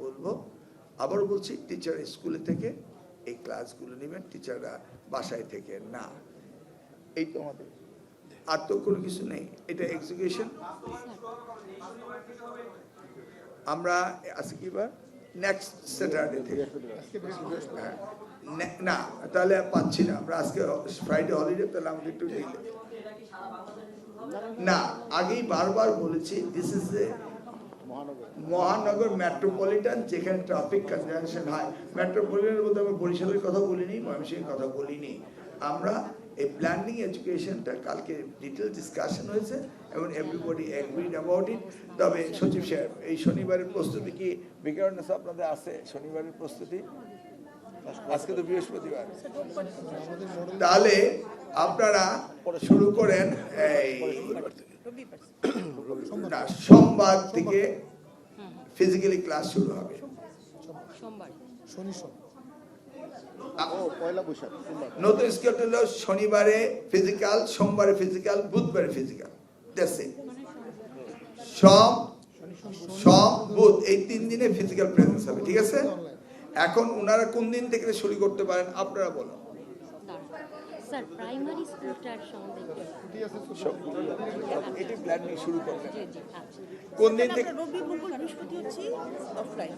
বলবো। আবার বলছি, টিচার স্কুলে থেকে এই ক্লাসগুলো নেবেন, টিচাররা বাসায় থেকে না। এই তো আমাদের, আর তো কোনো কিছু নেই। এটা এক্সিকিউশন। আমরা আজকে কি বার, নেক্সট স্যাটারডে থেকে, না তাহলে পাচ্ছি না আমরা, আজকে ফ্রাইডে হলিডে, তাহলে আমাদের একটু ডিলে। না, আগেই বারবার বলেছি, দিস ইজ এ মহানগর মেট্রোপলিটন, যেখানে ট্রাফিক কনজাংশন হয়। মেট্রোপলিটনের বলতে আমরা বরিশালের কথা বলিনি, ময়মনসিংহের কথা বলিনি। আমরা এই প্ল্যানিং এডুকেশনটা কালকে ডিটেল ডিসকাশন হয়েছে এবং এভরিবডি এগ্রিড অ্যাবাউট ইট। তবে সচিব সাহেব, এই শনিবারের প্রস্তুতি কি বিকারণেস আপনাদের আছে? শনিবারের প্রস্তুতি, আজকে তো বৃহস্পতিবার, তাহলে আপনারা শুরু করেন এই না, সোমবার থেকে ফিজিক্যালি ক্লাস শুরু হবে। নতুন স্কেল হলো শনিবারে ফিজিক্যাল, সোমবারে ফিজিক্যাল, বুধবারে ফিজিক্যাল। সোম বুধ এই 3 দিনে ফিজিক্যাল প্রেজেন্স হবে, ঠিক আছে? এখন ওনারা কোন দিন থেকে শুরু করতে পারেন আপনারা বলুন। স্যার প্রাইমারি স্কুলটার সম্বন্ধে এটি প্ল্যানিং শুরু করবেন কোন দিন থেকে? রবি মঙ্গল বৃহস্পতি হচ্ছে অফলাইন,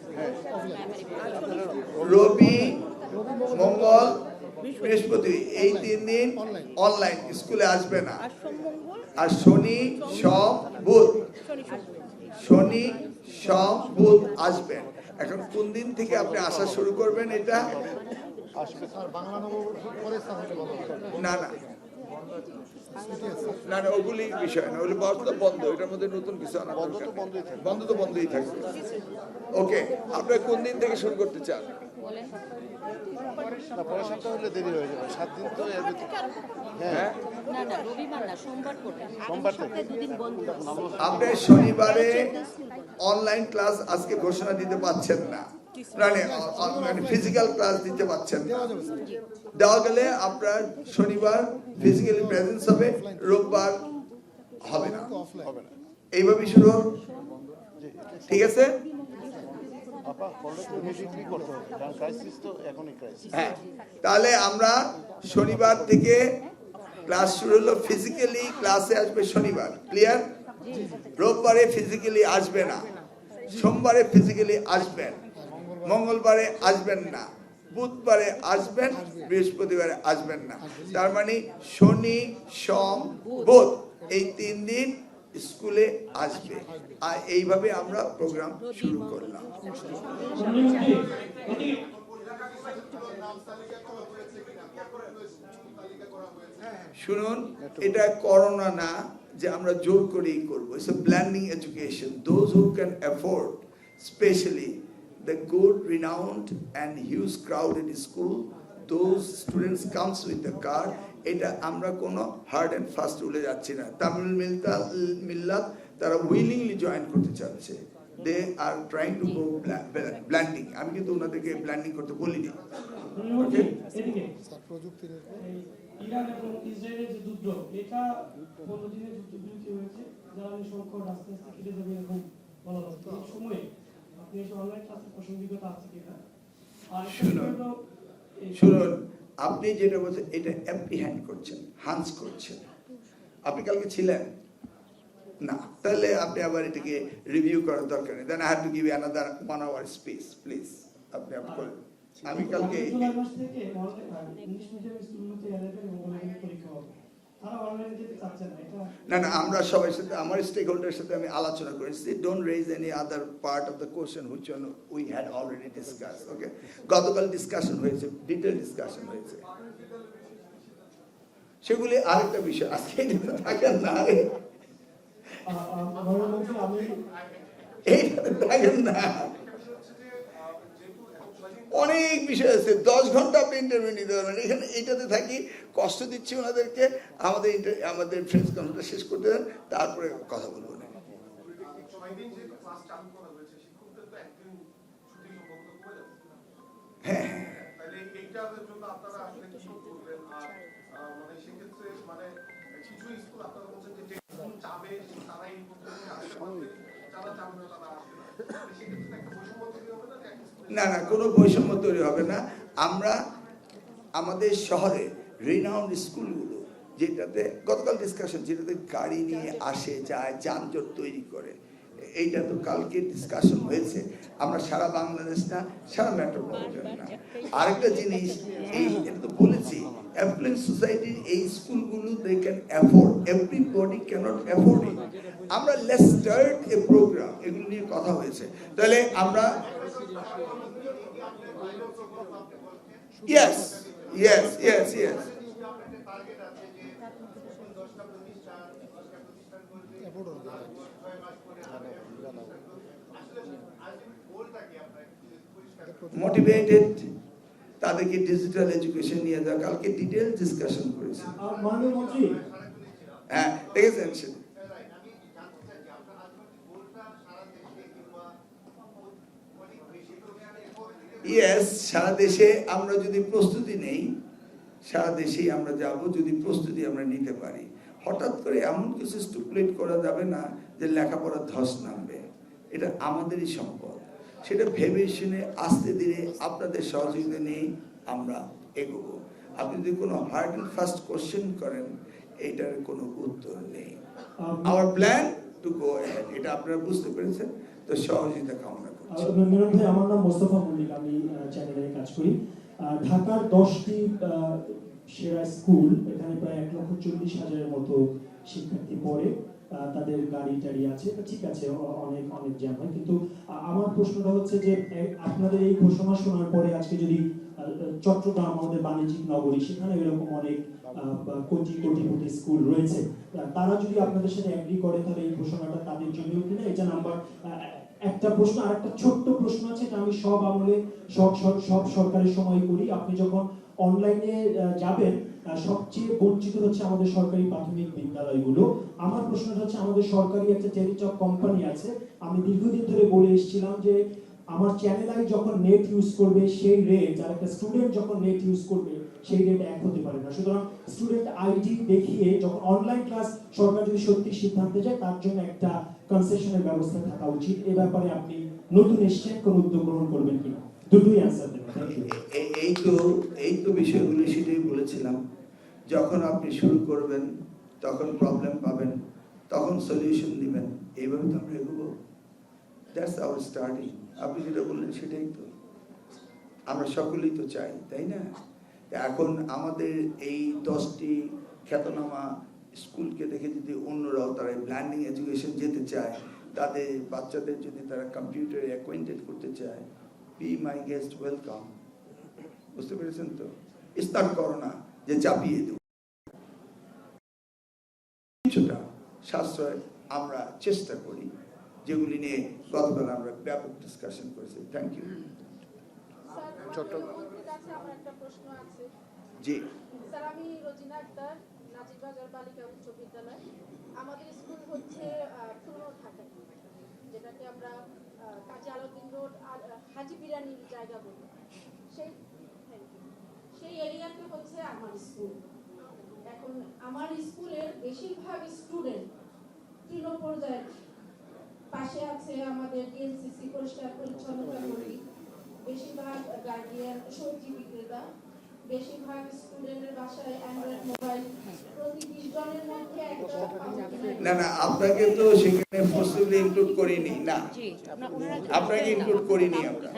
রবি মঙ্গল বৃহস্পতি এই 3 দিন অনলাইন, স্কুলে আসবে না। আর শনি সোম বুধ, শনি সোম বুধ আসবেন। এখন কোন দিন থেকে আপনি আসা শুরু করবেন? এটা না না না না, ওগুলি বিষয় না, ওগুলি বন্ধ, এটার মধ্যে নতুন কিছু আনা দরকার। বন্ধ তো বন্ধই থাকবে। ওকে, আপনারা কোন দিন থেকে শুরু করতে চান? পরের সপ্তাহ হলে দেরি হয়ে যাবে, 7 দিন তো এর ভিতরে। হ্যাঁ, না না, রবিবার না, সোমবার করতে, সোমবার সপ্তাহে 2 দিন বন্ধ। আপনি শনিবারে অনলাইন ক্লাস আজকে ঘোষণা দিতে পাচ্ছেন না, মানে ফিজিক্যাল ক্লাস দিতে পাচ্ছেন না। দেওয়া গেলে আপনার শনিবার ফিজিক্যালি প্রেজেন্স হবে, রোববার হবে না। এইভাবে শুরু হবে, ঠিক আছে? হ্যাঁ, তাহলে আমরা শনিবার থেকে ক্লাস শুরু হলো, ফিজিক্যালি ক্লাসে আসবে শনিবার, ক্লিয়ার? রোববারে ফিজিক্যালি আসবে না, সোমবারে ফিজিক্যালি আসবেন, মঙ্গলবারে আসবেন না, বুধবারে আসবেন, বৃহস্পতিবারে আসবেন না। তার মানে শনি সোম বুধ এই 3 দিন স্কুলে আসবে। আর এইভাবে আমরা প্রোগ্রাম শুরু করলাম। শুনুন, এটা করোনা না যে আমরা জোর করেই করবো। It's a blending education. Those who can afford, specially the good, renowned and huge crowded school, those students comes with the car. এটা আমরা কোনো হার্ড এন্ড ফাস্ট রুলে যাচ্ছি না। তামিল মিল্লাত তারা উইলিংলি জয়েন করতে চাচ্ছে। They are trying to go blending. আমি কিন্তু ওনাদেরকে ব্ল্যান্ডিং করতে বলিনি। ওকে, ইরান এবং ইসরায়েলের যে যুদ্ধ, এটা 15 দিনের যুদ্ধবিরতি হয়েছে, জ্বালানি সংকট আস্তে আস্তে কেটে যাবে এরকম বলা হচ্ছে। এই সময়ে আপনি অনলাইন ক্লাসের প্রাসঙ্গিকতা আছে কিনা? আর শুনুন, আপনি যেটা বলছেন এটা অ্যাপ্রিহ্যান্ড করছেন, হান্স করছেন। আপনি কালকে ছিলেন না, তাহলে আপনি আবার এটাকে রিভিউ করার দরকার নেই। Then I have to give another 1 hour space, please. আপনি করেন। আমি কালকে জুলাই মাস থেকে ইংলিশ মিডিয়াম স্কুলগুলোতে এলেভেন এবং অনলাইনে পরীক্ষা হবে, তারা অনলাইনে যেতে চাচ্ছে না। এটা না, আমরা সবার সাথে, আমার স্টেক হোল্ডারের সাথে আমি আলোচনা করেছি। Don't raise any other part of the question which one we had already discuss. Okay, গতকাল ডিসকাশন হয়েছে, ডিটেল ডিসকাশন হয়েছে, সেগুলি আরেকটা বিষয়। আজকে থাকেন না, এইটাতে থাকেন না, অনেক বিষয় আছে। 10 ঘন্টা আপনি ইন্টারভিউ নিতে পারবেন। এখানে এইটাতে থাকি, কষ্ট দিচ্ছি ওনাদেরকে। আমাদের ফ্রেন্ডস কনফারেন্স শেষ করতে দেন, তারপরে কথা বলবো না। হ্যাঁ, না না, কোনো বৈষম্য তৈরি হবে না। আমরা আমাদের শহরে রিনাউন্ড স্কুলগুলো, যেটাতে গতকাল ডিসকাশন, যেটাতে গাড়ি নিয়ে আসে যায়, যানজট তৈরি করে, এইটা তো কালকে ডিসকাশন হয়েছে। আমরা সারা বাংলাদেশ না, সারা মেট্রোপলিটন না। আরেকটা জিনিস, এই এটা তো বলেছি, অ্যাফ্লুয়েন্ট সোসাইটির এই স্কুলগুলো they can afford, everybody can't afford it. আমরা লেটস স্টার্ট এ প্রোগ্রাম, এগুলো নিয়ে কথা হয়েছে। তাহলে আমরা yes yes yes yes motivated, তাদেরকে ডিজিটাল এডুকেশন নিয়ে যাওয়া, কালকে ডিটেইল ডিসকাশন করেছি। মাননীয় মন্ত্রী, হ্যাঁ দেখেছেন, ইয়েস, সারা দেশে আমরা যদি প্রস্তুতি নেই, সারা দেশেই আমরা যাব যদি প্রস্তুতি আমরা নিতে পারি। হঠাৎ করে এমন কিছু স্টুপুলেট করা যাবে না যে লেখাপড়া ধস নামবে। এটা আমাদেরই সম্পদ, সেটা ভেবে শুনে আস্তে ধীরে আপনাদের সহযোগিতা নিয়ে আমরা এগোবো। আপনি যদি কোনো হার্ড অ্যান্ড ফাস্ট কোশ্চেন করেন, এটার কোনো উত্তর নেই। Hour plan to go ahead, এটা আপনারা বুঝতে পেরেছেন, তো সহযোগিতা কামনা করছি। মিলন ভাই, আমার নাম মোস্তফা মল্লিক, আমি চ্যানেলে কাজ করি। ঢাকার 10টি সেরা স্কুল, এখানে প্রায় 1,40,000-এর মতো শিক্ষার্থী পড়ে, তাদের গাড়ি টাড়ি আছে, ঠিক আছে, অনেক অনেক জ্যাম হয়। কিন্তু আমার প্রশ্নটা হচ্ছে যে আপনাদের এই ঘোষণা শোনার পরে আজকে যদি চট্টগ্রাম আমাদের বাণিজ্যিক নগরী, সেখানে এরকম অনেক কোটি কোটি স্কুল রয়েছে, তারা যদি আপনাদের সাথে এগ্রি করে, তাহলে এই ঘোষণাটা তাদের জন্য কিনা, এটা নাম্বার একটা প্রশ্ন। আর একটা ছোট্ট প্রশ্ন আছে, এটা আমি সব আমলে সব সরকারের সময় করি। আপনি যখন অনলাইনে যাবেন, সবচেয়ে বঞ্চিত হচ্ছে আমাদের সরকারি প্রাথমিক বিদ্যালয়গুলো। আমার প্রশ্নটা হচ্ছে, আমাদের সরকারি একটা টেলিটক কোম্পানি আছে, আমি দীর্ঘদিন ধরে বলে এসেছিলাম যে আমার চ্যানেল আই যখন নেট ইউজ করবে, সেই রেট আর একটা স্টুডেন্ট যখন নেট ইউজ করবে, সেই রেট এক হতে পারে না। সুতরাং স্টুডেন্ট আইডি দেখিয়ে যখন অনলাইন ক্লাস সরকার যদি সত্যি সিদ্ধান্তে যায়, তার জন্য একটা কনসেশনের ব্যবস্থা থাকা উচিত। এ ব্যাপারে আপনি নতুন এসেছেন, কোন উদ্যোগ গ্রহণ করবেন কিনা, দুটোই অ্যান্সার দেবেন। এই তো বিষয়গুলো সেটাই বলেছিলাম, যখন আপনি শুরু করবেন তখন প্রবলেম পাবেন, তখন সলিউশন দিবেন, এইভাবে তো আমরা এগোবো। That's our starting. আপনি যেটা বললেন সেটাই তো আমরা সকলেই তো চাই, তাই না? এখন আমাদের এই 10টি খ্যাতনামা স্কুলকে দেখে যদি অন্যরাও তারা ব্ল্যান্ডিং এডুকেশন যেতে চায়, তাদের বাচ্চাদের যদি তারা কম্পিউটারে অ্যাকোয়েন্টেড করতে চায়, বি মাই গেস্ট, ওয়েলকাম। বুঝতে পেরেছেন তো? স্টার্ট করো না যে চাপিয়ে দেব। কিছুটা সাশ্রয় আমরা চেষ্টা করি, যেগুলি নিয়ে গতকাল আমরা ব্যাপক ডিসকাশন করেছি। Thank you. জি স্যার, আমি রোজিনা আক্তার, নাজিরবাজার বালিকা উচ্চ বিদ্যালয়। আমাদের স্কুল হচ্ছে পুরনো ঢাকায়, যেটাকে আমরা কাজী আলাউদ্দিন রোড আর হাজি বিরানির জায়গা বলি, সেই এরিয়াতে হচ্ছে আমার স্কুল। এখন আমার স্কুলের বেশিরভাগ স্টুডেন্ট তৃণ পর্যায়ের, পাশে আছে আমাদের ডিএনসিসি পরিষ্কার পরিচ্ছন্নতা কর্মী, বেশিরভাগ গার্ডিয়ান, সবজি বিক্রেতা, বেশিরভাগ স্টুডেন্টের বাসায় অ্যান্ড্রয়েড মোবাইল, প্রতি 20 জনের মধ্যে একটা। না না, আপনাকে তো সেখানে ফোর্সিবলি ইনক্লুড করিনি না, আপনাকে ইনক্লুড করিনি আমরা।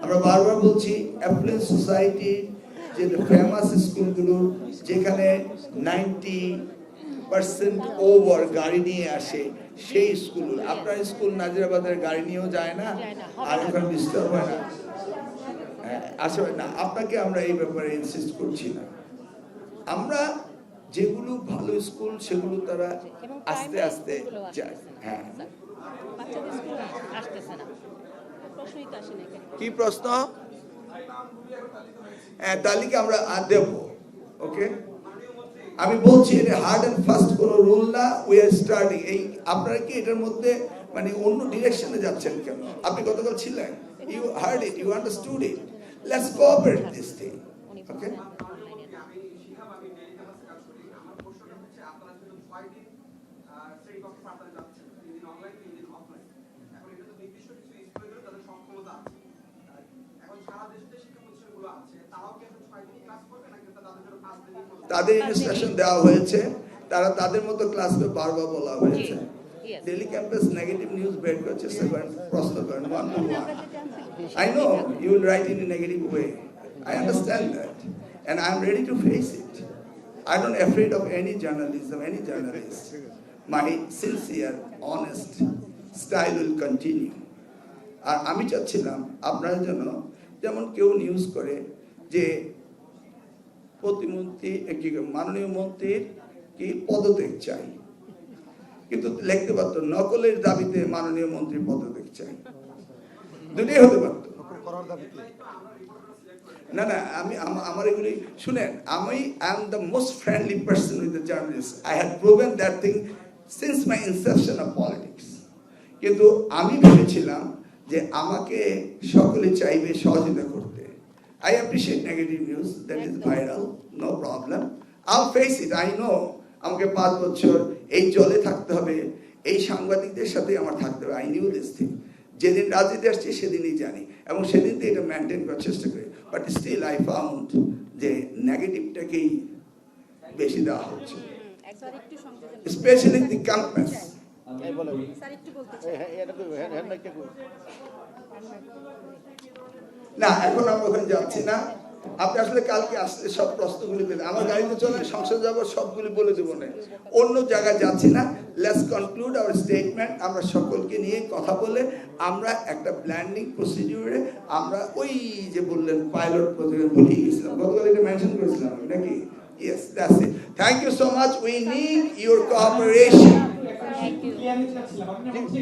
আমরা বারবার বলছি অ্যাফ্লুয়েন্ট সোসাইটি যে ফেমাস স্কুলগুলো, যেখানে 90% ওভার গাড়ি নিয়ে আসে, সেই স্কুল। আপনার স্কুল নাজিরাবাদের গাড়ি নিয়েও যায় না, আর ওখানে ডিস্টার্ব হয় না, আসলে না। আপনাকে আমরা এই ব্যাপারে ইনসিস্ট করছি না। আমরা যেগুলো ভালো স্কুল সেগুলো তারা আস্তে আস্তে যায়। হ্যাঁ, কি প্রশ্ন? হ্যাঁ, তালিকা আমরা দেব। ওকে, আমি বলছি এটা হার্ড এন্ড ফাস্ট কোনো রুল না, উই আর স্টার্টিং। এই আপনারা কি এটার মধ্যে মানে অন্য ডিরেকশনে যাচ্ছেন কেন? আপনি গতকাল ছিলেন, you heard it, you understood it. Let's cooperate this thing. Okay, তাদের ইনস্ট্রাকশন দেওয়া হয়েছে, তারা তাদের মতো ক্লাসে বারবার বলা হয়েছে। Yes. Daily campus negative news বের করে চেষ্টা করেন, প্রশ্ন করেন, one two one. I know you will write in a negative way. I understand that. And I'm ready to face it. I'm not afraid of any journalism, any journalist. My sincere, honest style will continue. আর আমি চাচ্ছিলাম আপনার জন্য, যেমন কেউ news করে যে প্রতিমন্ত্রী মাননীয় মন্ত্রীর কি পদত্যাগ চাই, কিন্তু লিখতে পারতো নকলের দাবিতে মাননীয় মন্ত্রী পদত্যাগ চাই, দুটোই হতে পারতো। না না, আমি আমার এগুলি শুনেন, আমি I am the most friendly person with the journalist. I have proven that thing since my Inception of politics. কিন্তু আমি ভেবেছিলাম যে আমাকে সকলে চাইবে সহযোগিতা করতে। I appreciate negative news that is viral, no problem. I'll face it. I know আমাকে 5 বছর এই জলে থাকতে হবে, এই সাংবাদিকদের সাথে আমার থাকতে হবে। I knew this thing. যেদিন রাজনীতি আসছে সেদিনই জানি, এবং সেদিন তো এটা মেনটেন করার চেষ্টা করি। বাট স্টিল আই ফাউন্ড যে নেগেটিভটাকেই বেশি দেওয়া হচ্ছে, স্পেশালি দি ক্যাম্পাস। এই বলে এটা কই হ্যাঁ না কে কই না, এখন আমরা ওখানে যাচ্ছি না। আপনি আসলে কালকে আসলে সব প্রশ্নগুলি পেলেন, আমার গাড়িতে চলে সংসদ যাবো, সবগুলি বলে দেবো না, অন্য জায়গায় যাচ্ছি না। Let's conclude our statement. আমরা সকলকে নিয়ে কথা বলে আমরা একটা প্ল্যানিং প্রসিডিউরে আমরা ওই যে বললেন পাইলট প্রজেক্ট ভুলিয়ে গেছিলাম, গতকাল এটা মেনশন করেছিলাম নাকি? Yes, that's it. Thank you so much. We need your cooperation. Clarity চাচ্ছিলাম, আপনি বলছি